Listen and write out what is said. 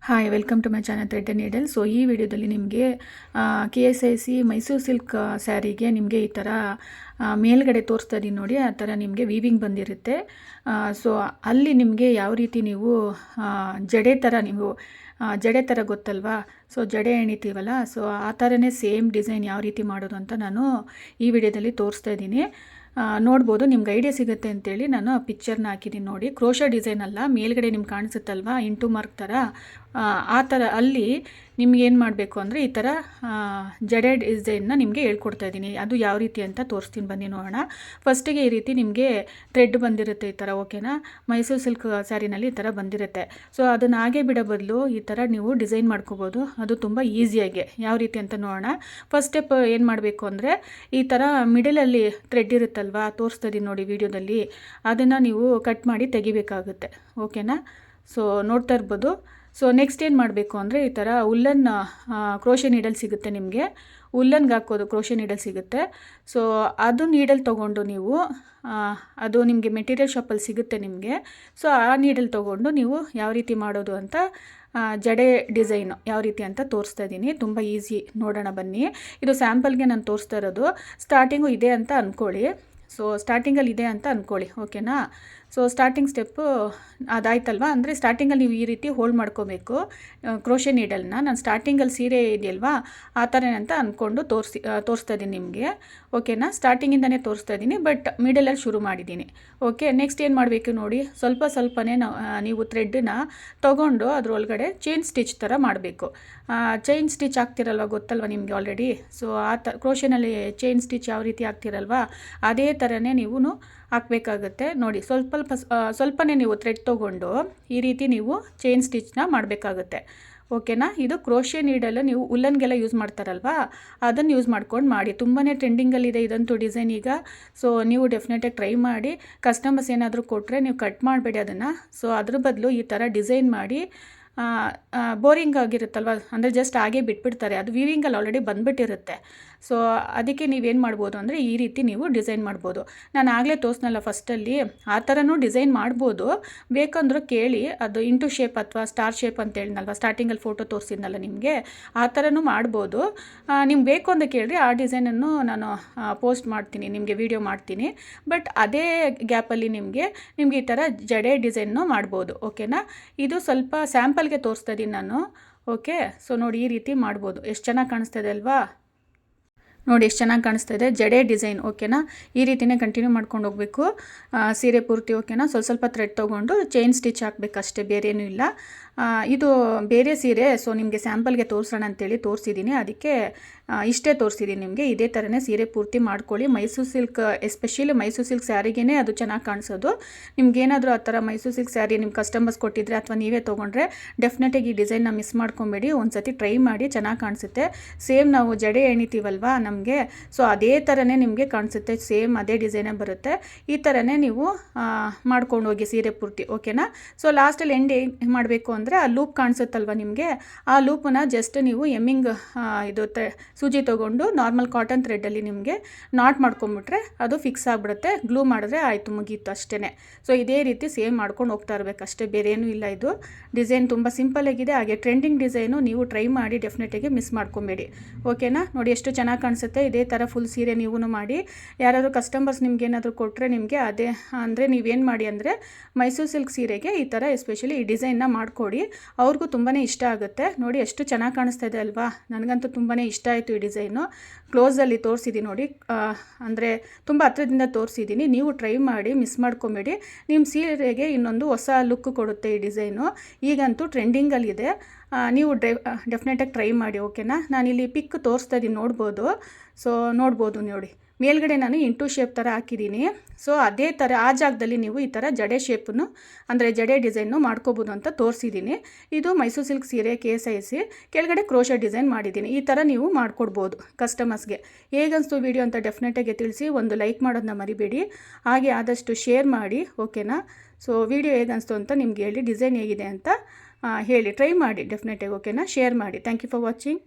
Hi welcome to my channel thread and needle. So ಈ ವಿಡಿಯೋದಲ್ಲಿ ನಿಮಗೆ KSIC ಮೈಸೂರು ಸಿಲ್ಕ್ ಸ್ಯಾರಿಗೆ ನಿಮಗೆ ಈ ಥರ ಮೇಲ್ಗಡೆ ತೋರಿಸ್ತಾ ಇದ್ದೀನಿ ನೋಡಿ, ಆ ಥರ ನಿಮಗೆ ವೀವಿಂಗ್ ಬಂದಿರುತ್ತೆ. ಸೊ ಅಲ್ಲಿ ನಿಮಗೆ ಯಾವ ರೀತಿ ನೀವು ಜಡೆ ಥರ ಗೊತ್ತಲ್ವಾ, ಸೊ ಜಡೆ ಎಣಿತೀವಲ್ಲ, ಸೊ ಆ ಥರನೇ ಸೇಮ್ ಡಿಸೈನ್ ಯಾವ ರೀತಿ ಮಾಡೋದು ಅಂತ ನಾನು ಈ ವಿಡಿಯೋದಲ್ಲಿ ತೋರಿಸ್ತಾ ಇದ್ದೀನಿ. ನೋಡ್ಬೋದು, ನಿಮ್ಗೆ ಐಡಿಯಾ ಸಿಗುತ್ತೆ ಅಂತೇಳಿ ನಾನು ಆ ಪಿಕ್ಚರ್ನ ಹಾಕಿದ್ದೀನಿ ನೋಡಿ. ಕ್ರೋಶಾ ಡಿಸೈನ್ ಅಲ್ಲ, ಮೇಲ್ಗಡೆ ನಿಮ್ಗೆ ಕಾಣಿಸುತ್ತಲ್ವಾ ಇಂಟು ಮಾರ್ಕ್ ಥರ, ಆ ಥರ ಅಲ್ಲಿ ನಿಮ್ಗೆ ಏನು ಮಾಡಬೇಕು ಅಂದರೆ ಈ ಥರ ಜಡೆ ಡಿಸೈನ್ನ ನಿಮಗೆ ಹೇಳ್ಕೊಡ್ತಾ ಇದ್ದೀನಿ. ಅದು ಯಾವ ರೀತಿ ಅಂತ ತೋರಿಸ್ತೀನಿ, ಬನ್ನಿ ನೋಡೋಣ. ಫಸ್ಟಿಗೆ ಈ ರೀತಿ ನಿಮಗೆ ಥ್ರೆಡ್ ಬಂದಿರುತ್ತೆ ಈ ಥರ, ಓಕೆನಾ. ಮೈಸೂರು ಸಿಲ್ಕ್ ಸ್ಯಾರಿನಲ್ಲಿ ಈ ಥರ ಬಂದಿರುತ್ತೆ. ಸೊ ಅದನ್ನು ಹಾಗೆ ಬಿಡೋ ಬದಲು ಈ ಥರ ನೀವು ಡಿಸೈನ್ ಮಾಡ್ಕೋಬೋದು, ಅದು ತುಂಬ ಈಸಿಯಾಗಿ. ಯಾವ ರೀತಿ ಅಂತ ನೋಡೋಣ. ಫಸ್ಟ್ ಸ್ಟೆಪ್ ಏನು ಮಾಡಬೇಕು ಅಂದರೆ ಈ ಥರ ಮಿಡಲಲ್ಲಿ ಥ್ರೆಡ್ ಇರುತ್ತಲ್ವಾ, ತೋರಿಸ್ತಾ ಇದ್ದೀನಿ ನೋಡಿ ವಿಡಿಯೋದಲ್ಲಿ, ಅದನ್ನು ನೀವು ಕಟ್ ಮಾಡಿ ತೆಗಿಬೇಕಾಗುತ್ತೆ, ಓಕೆನಾ. ಸೊ ನೋಡ್ತಾ ಇರ್ಬೋದು. ಸೊ ನೆಕ್ಸ್ಟ್ ಏನು ಮಾಡಬೇಕು ಅಂದರೆ ಈ ಥರ ಉಲ್ಲನ್ ಕ್ರೋಶೆ ನೀಡಲ್ ಸಿಗುತ್ತೆ ನಿಮಗೆ, ಉಲ್ಲನ್ಗೆ ಹಾಕೋದು ಕ್ರೋಶೆ ನೀಡಲ್ ಸಿಗುತ್ತೆ. ಸೊ ಅದು ನೀಡಲ್ ತೊಗೊಂಡು ನೀವು, ಅದು ನಿಮಗೆ ಮೆಟೀರಿಯಲ್ ಶಾಪಲ್ಲಿ ಸಿಗುತ್ತೆ ನಿಮಗೆ. ಸೊ ಆ ನೀಡಲ್ ತೊಗೊಂಡು ನೀವು ಯಾವ ರೀತಿ ಮಾಡೋದು ಅಂತ ಜಡೆ ಡಿಸೈನು ಯಾವ ರೀತಿ ಅಂತ ತೋರಿಸ್ತಾ ಇದ್ದೀನಿ. ತುಂಬ ಈಸಿ, ನೋಡೋಣ ಬನ್ನಿ. ಇದು ಸ್ಯಾಂಪಲ್ಗೆ ನಾನು ತೋರಿಸ್ತಾ ಇರೋದು. ಸ್ಟಾರ್ಟಿಂಗು ಇದೆ ಅಂತ ಅಂದ್ಕೊಳ್ಳಿ. ಸೊ ಸ್ಟಾರ್ಟಿಂಗಲ್ಲಿ ಇದೆ ಅಂತ ಅಂದ್ಕೊಳ್ಳಿ, ಓಕೆನಾ. ಸೊ ಸ್ಟಾರ್ಟಿಂಗ್ ಸ್ಟೆಪ್ಪು ಅದಾಯ್ತಲ್ವ, ಅಂದರೆ ಸ್ಟಾರ್ಟಿಂಗಲ್ಲಿ ನೀವು ಈ ರೀತಿ ಹೋಲ್ಡ್ ಮಾಡ್ಕೋಬೇಕು ಕ್ರೋಶೆ ನೀಡಲ್ನ. ನಾನು ಸ್ಟಾರ್ಟಿಂಗಲ್ಲಿ ಸೀರೆ ಇದೆಯಲ್ವಾ ಆ ಥರ ಅಂತ ಅಂದ್ಕೊಂಡು ತೋರಿಸ್ತಾ ಇದ್ದೀನಿ ನಿಮಗೆ, ಓಕೆನಾ. ಸ್ಟಾರ್ಟಿಂಗಿಂದನೇ ತೋರಿಸ್ತಾ ಇದ್ದೀನಿ, ಬಟ್ ಮಿಡಲಲ್ಲಿ ಶುರು ಮಾಡಿದ್ದೀನಿ, ಓಕೆ. ನೆಕ್ಸ್ಟ್ ಏನು ಮಾಡಬೇಕು ನೋಡಿ, ಸ್ವಲ್ಪನೇ ನೀವು ಥ್ರೆಡ್ಡನ್ನ ತೊಗೊಂಡು ಅದರೊಳಗಡೆ ಚೈನ್ ಸ್ಟಿಚ್ ಥರ ಮಾಡಬೇಕು. ಚೈನ್ ಸ್ಟಿಚ್ ಆಗ್ತಿರಲ್ವ, ಗೊತ್ತಲ್ವ ನಿಮಗೆ ಆಲ್ರೆಡಿ. ಸೊ ಆ ಕ್ರೋಶೆನಲ್ಲಿ ಚೈನ್ ಸ್ಟಿಚ್ ಯಾವ ರೀತಿ ಆಗ್ತಿರಲ್ವ, ಅದೇ ಥರನೇ ನೀವು ಹಾಕಬೇಕಾಗುತ್ತೆ ನೋಡಿ. ಸ್ವಲ್ಪನೇ ನೀವು ಥ್ರೆಡ್ ತೊಗೊಂಡು ಈ ರೀತಿ ನೀವು ಚೈನ್ ಸ್ಟಿಚ್ನ ಮಾಡಬೇಕಾಗುತ್ತೆ, ಓಕೆನಾ. ಇದು ಕ್ರೋಶೆ ನೀಡಲು ನೀವು ಉಲ್ಲನ್ಗೆಲ್ಲ ಯೂಸ್ ಮಾಡ್ತಾರಲ್ವಾ, ಅದನ್ನು ಯೂಸ್ ಮಾಡ್ಕೊಂಡು ಮಾಡಿ. ತುಂಬಾ ಟ್ರೆಂಡಿಂಗಲ್ಲಿದೆ ಇದಂತೂ ಡಿಸೈನ್ ಈಗ. ಸೊ ನೀವು ಡೆಫಿನೆಟಾಗಿ ಟ್ರೈ ಮಾಡಿ. ಕಸ್ಟಮರ್ಸ್ ಏನಾದರೂ ಕೊಟ್ಟರೆ ನೀವು ಕಟ್ ಮಾಡಬೇಡಿ ಅದನ್ನು. ಸೊ ಅದ್ರ ಬದಲು ಈ ಥರ ಡಿಸೈನ್ ಮಾಡಿ. ಬೋರಿಂಗ್ ಆಗಿರುತ್ತಲ್ವ, ಅಂದರೆ ಜಸ್ಟ್ ಹಾಗೆ ಬಿಟ್ಬಿಡ್ತಾರೆ, ಅದು ವೀವಿಂಗಲ್ಲಿ ಆಲ್ರೆಡಿ ಬಂದುಬಿಟ್ಟಿರುತ್ತೆ. ಸೊ ಅದಕ್ಕೆ ನೀವೇನು ಮಾಡ್ಬೋದು ಅಂದರೆ ಈ ರೀತಿ ನೀವು ಡಿಸೈನ್ ಮಾಡ್ಬೋದು. ನಾನು ಆಗಲೇ ತೋರಿಸ್ನಲ್ಲ ಫಸ್ಟಲ್ಲಿ, ಆ ಥರನೂ ಡಿಸೈನ್ ಮಾಡ್ಬೋದು. ಬೇಕಂದ್ರೂ ಕೇಳಿ, ಅದು ಇಂಟು ಶೇಪ್ ಅಥವಾ ಸ್ಟಾರ್ ಶೇಪ್ ಅಂತ ಹೇಳಿದ್ನಲ್ವ ಸ್ಟಾರ್ಟಿಂಗಲ್ಲಿ ಫೋಟೋ ತೋರಿಸಿದ್ನಲ್ಲ ನಿಮಗೆ, ಆ ಥರನೂ ಮಾಡ್ಬೋದು. ನಿಮ್ಗೆ ಬೇಕು ಅಂತ ಕೇಳಿರಿ, ಆ ಡಿಸೈನನ್ನು ನಾನು ಪೋಸ್ಟ್ ಮಾಡ್ತೀನಿ, ನಿಮಗೆ ವಿಡಿಯೋ ಮಾಡ್ತೀನಿ. ಬಟ್ ಅದೇ ಗ್ಯಾಪಲ್ಲಿ ನಿಮಗೆ ಈ ಥರ ಜಡೆ ಡಿಸೈನ್ನು ಮಾಡ್ಬೋದು, ಓಕೆನಾ. ಇದು ಸ್ವಲ್ಪ ಸ್ಯಾಂಪಲ್ಗೆ ತೋರಿಸ್ತಾ ಇದ್ದೀನಿ ನಾನು, ಓಕೆ. ಸೊ ನೋಡಿ ಈ ರೀತಿ ಮಾಡ್ಬೋದು. ಎಷ್ಟು ಚೆನ್ನಾಗಿ ಕಾಣಿಸ್ತಾ ಇದೆ ಅಲ್ವಾ, ನೋಡಿ ಎಷ್ಟು ಚೆನ್ನಾಗಿ ಕಾಣಿಸ್ತಾ ಇದೆ ಜಡೆ ಡಿಸೈನ್, ಓಕೆನಾ. ಈ ರೀತಿಯೇ ಕಂಟಿನ್ಯೂ ಮಾಡ್ಕೊಂಡು ಹೋಗಬೇಕು ಸೀರೆ ಪೂರ್ತಿ, ಓಕೆನಾ. ಸ್ವಲ್ಪ ಥ್ರೆಡ್ ತೊಗೊಂಡು ಚೈನ್ ಸ್ಟಿಚ್ ಹಾಕಬೇಕಷ್ಟೇ, ಬೇರೇನೂ ಇಲ್ಲ. ಇದು ಬೇರೆ ಸೀರೆ, ಸೊ ನಿಮಗೆ ಸ್ಯಾಂಪಲ್ಗೆ ತೋರಿಸೋಣ ಅಂತೇಳಿ ತೋರಿಸಿದ್ದೀನಿ, ಅದಕ್ಕೆ ಇಷ್ಟೇ ತೋರಿಸಿದ್ದೀನಿ ನಿಮಗೆ. ಇದೇ ಥರನೇ ಸೀರೆ ಪೂರ್ತಿ ಮಾಡ್ಕೊಳ್ಳಿ. Mysuru silk, especially Mysuru silk ಸ್ಯಾರಿಗೇ ಅದು ಚೆನ್ನಾಗಿ ಕಾಣಿಸೋದು. ನಿಮ್ಗೇನಾದರೂ ಆ ಥರ ಮೈಸೂರು ಸಿಲ್ಕ್ ಸ್ಯಾರಿ ನಿಮ್ಮ ಕಸ್ಟಮರ್ಸ್ ಕೊಟ್ಟಿದ್ರೆ ಅಥವಾ ನೀವೇ ತೊಗೊಂಡ್ರೆ ಡೆಫಿನೆಟಾಗಿ ಈ ಡಿಸೈನ್ನ ಮಿಸ್ ಮಾಡ್ಕೊಬೇಡಿ, ಒಂದು ಸತಿ ಟ್ರೈ ಮಾಡಿ, ಚೆನ್ನಾಗಿ ಕಾಣಿಸುತ್ತೆ. ಸೇಮ್ ನಾವು ಜಡೆ ಎಣಿತೀವಲ್ವಾ ನಮಗೆ, ಸೊ ಅದೇ ಥರನೇ ನಿಮಗೆ ಕಾಣಿಸುತ್ತೆ, ಸೇಮ್ ಅದೇ ಡಿಸೈನೇ ಬರುತ್ತೆ. ಈ ಥರನೇ ನೀವು ಮಾಡ್ಕೊಂಡು ಹೋಗಿ ಸೀರೆ ಪೂರ್ತಿ, ಓಕೆನಾ. ಸೊ ಲಾಸ್ಟಲ್ಲಿ ಎಂಡ್ ಏನು ಮಾಡಬೇಕು ಅಂದರೆ ಆ ಲೂಪ್ ಕಾಣಿಸುತ್ತಲ್ವ ನಿಮಗೆ, ಆ ಲೂಪನ್ನ ಜಸ್ಟ್ ನೀವು ಎಮ್ಮಿಂಗ್ ಇದು ಸೂಜಿ ತೊಗೊಂಡು ನಾರ್ಮಲ್ ಕಾಟನ್ ಥ್ರೆಡ್ಡಲ್ಲಿ ನಿಮಗೆ ನಾಟ್ ಮಾಡ್ಕೊಂಬಿಟ್ರೆ ಅದು ಫಿಕ್ಸ್ ಆಗಿಬಿಡುತ್ತೆ. ಗ್ಲೂ ಮಾಡಿದ್ರೆ ಆಯಿತು, ಮುಗೀತು ಅಷ್ಟೇ. ಸೊ ಇದೇ ರೀತಿ ಸೇಮ್ ಮಾಡ್ಕೊಂಡು ಹೋಗ್ತಾ ಇರಬೇಕು ಅಷ್ಟೇ, ಬೇರೆ ಏನೂ ಇಲ್ಲ. ಇದು ಡಿಸೈನ್ ತುಂಬ ಸಿಂಪಲ್ಲಾಗಿದೆ, ಹಾಗೆ ಟ್ರೆಂಡಿಂಗ್ ಡಿಸೈನು. ನೀವು ಟ್ರೈ ಮಾಡಿ, ಡೆಫಿನೆಟಾಗಿ ಮಿಸ್ ಮಾಡ್ಕೊಬೇಡಿ, ಓಕೆನಾ. ನೋಡಿ ಎಷ್ಟು ಚೆನ್ನಾಗಿ ಕಾಣಿಸುತ್ತೆ. ಇದೇ ಥರ ಫುಲ್ ಸೀರೆ ನೀವು ಮಾಡಿ. ಯಾರಾದರೂ ಕಸ್ಟಮರ್ಸ್ ನಿಮ್ಗೆ ಏನಾದರೂ ಕೊಟ್ಟರೆ ನಿಮಗೆ ಅದೇ ಅಂದರೆ ನೀವೇನು ಮಾಡಿ ಅಂದರೆ ಮೈಸೂರು ಸಿಲ್ಕ್ ಸೀರೆಗೆ ಈ ಥರ ಎಸ್ಪೆಷಲಿ ಈ ಡಿಸೈನ್ನ ಮಾಡಿಕೊಡಿ, ಅವ್ರಿಗೂ ತುಂಬಾ ಇಷ್ಟ ಆಗುತ್ತೆ. ನೋಡಿ ಎಷ್ಟು ಚೆನ್ನಾಗಿ ಕಾಣಿಸ್ತಾ ಇದೆ ಅಲ್ವಾ, ನನಗಂತೂ ತುಂಬಾ ಇಷ್ಟ ಆಯಿತು ಈ ಡಿಸೈನು. ಕ್ಲೋಸಲ್ಲಿ ತೋರಿಸಿದ್ದೀನಿ ನೋಡಿ, ಅಂದರೆ ತುಂಬ ಹತ್ರದಿಂದ ತೋರಿಸಿದ್ದೀನಿ. ನೀವು ಟ್ರೈ ಮಾಡಿ, ಮಿಸ್ ಮಾಡ್ಕೊಬೇಡಿ. ನಿಮ್ಮ ಸೀರೆಗೆ ಇನ್ನೊಂದು ಹೊಸ ಲುಕ್ ಕೊಡುತ್ತೆ ಈ ಡಿಸೈನು. ಈಗಂತೂ ಟ್ರೆಂಡಿಂಗಲ್ಲಿದೆ, ನೀವು ಡೆಫಿನೆಟಾಗಿ ಟ್ರೈ ಮಾಡಿ, ಓಕೆನಾ. ನಾನಿಲ್ಲಿ ಪಿಕ್ ತೋರಿಸ್ತಾ ಇದ್ದೀನಿ, ನೋಡ್ಬೋದು. ಸೊ ನೋಡ್ಬೋದು ನೋಡಿ, ಮೇಲ್ಗಡೆ ನಾನು ಇಂಟು ಶೇಪ್ ಥರ ಹಾಕಿದ್ದೀನಿ. ಸೊ ಅದೇ ಥರ ಆ ಜಾಗದಲ್ಲಿ ನೀವು ಈ ಥರ ಜಡೆ ಶೇಪನ್ನು, ಅಂದರೆ ಜಡೆ ಡಿಸೈನು ಮಾಡ್ಕೋಬೋದು ಅಂತ ತೋರಿಸಿದ್ದೀನಿ. ಇದು ಮೈಸೂರು ಸಿಲ್ಕ್ ಸೀರೆ KSIC, ಕೆಳಗಡೆ ಕ್ರೋಶಾ ಡಿಸೈನ್ ಮಾಡಿದ್ದೀನಿ. ಈ ಥರ ನೀವು ಮಾಡಿಕೊಡ್ಬೋದು ಕಸ್ಟಮರ್ಸ್ಗೆ. ಹೇಗನ್ನಿಸ್ತು ವಿಡಿಯೋ ಅಂತ ಡೆಫಿನೆಟಾಗಿ ತಿಳಿಸಿ, ಒಂದು ಲೈಕ್ ಮಾಡೋದನ್ನ ಮರಿಬೇಡಿ, ಹಾಗೆ ಆದಷ್ಟು ಶೇರ್ ಮಾಡಿ, ಓಕೆನಾ. ಸೊ ವಿಡಿಯೋ ಹೇಗನ್ನಿಸ್ತು ಅಂತ ನಿಮ್ಗೆ ಹೇಳಿ, ಡಿಸೈನ್ ಹೇಗಿದೆ ಅಂತ ಹೇಳಿ, ಟ್ರೈ ಮಾಡಿ ಡೆಫಿನೆಟಾಗಿ, ಓಕೆನಾ. ಶೇರ್ ಮಾಡಿ. Thank you for watching.